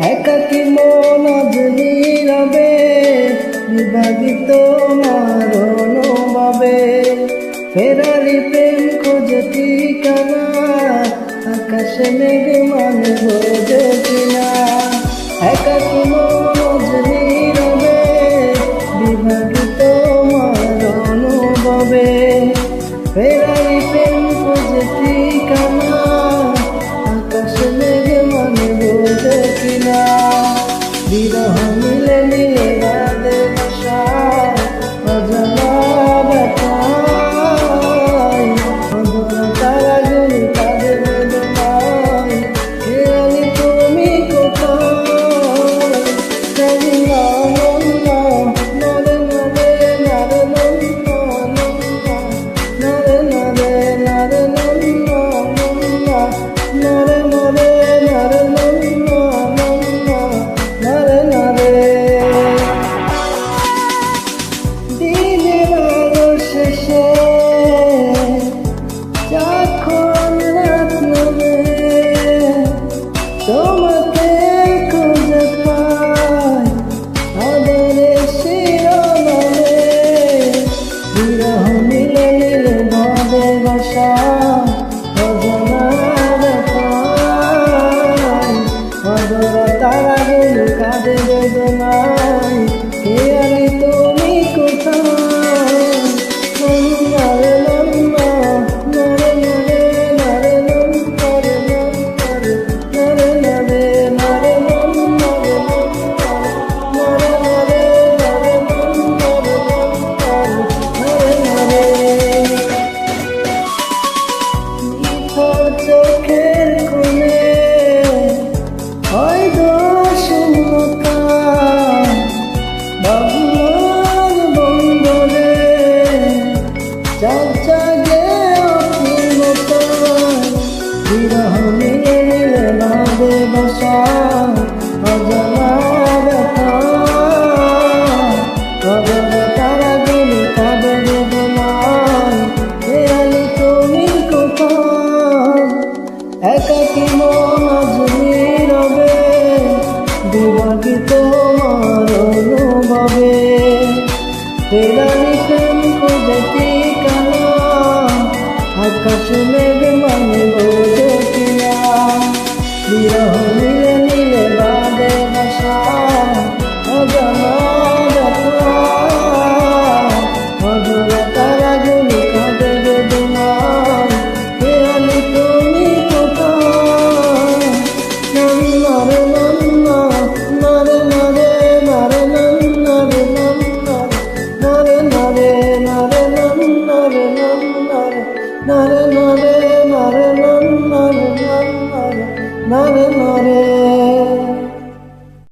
একাকী মন আজ নীরবে বিভাগিত আমার অনুভবে ফেরারি প্রেম খোঁজে ঠিকানা আকাশে মেঘ মানে বোঝে কিনা একাকী মন আজ নীরবে বিভাগিত আমার অনুভবে ফেরারি প্রেম খোঁজে ঠিকানা আকাশে মেঘ মানে বোঝে কিনা বিরহ মিলে মিলে রাধে ভাষা অজানা ব্যথায় অধরা তারাগুলি তাদের বেদনায় খেয়ালি তুমি কোথায় নন্না নন্না নরে নরে নারে নন্না নন্না নরে নরে নারে নন্না নন্না নরে নরে নারে নন্না নন্না নরে নরে দিনের আলো শেষে যখন রাত নামে তোমাকে খুঁজে পাই আদরের শিরোনামে বিরহ মিলে মিলে বাঁধে বাসা অজানা ব্যথায় অধরা তারাগুলো কাঁদে বেদনায় খেয়ালি তুমি কোথায় নন্নারে নন্না নরে নরে নারে নন্নারে নন্নারে নরে নরে নারে নন্নারে নন্নারে নরে নরে নারে নন্নারে নরে নিথর চোখের কোণে হয়তো শূন্যতা ভাবনার বন্দরে জাগে অপূর্ণতায় বিরহ মিলে মিলে বাঁধে বাসা অজানা ব্যথা অজানা তারাগুলি তাদের বেদনায় খেয়ালি তুমি কোথায় একাকী মন আজ নীরবে বিভাগিত আমার অনুভবে ফেরারি প্রেম খোঁজে ঠিকানা আকাশ মেঘ মানে বোঝে কিনা বিরহ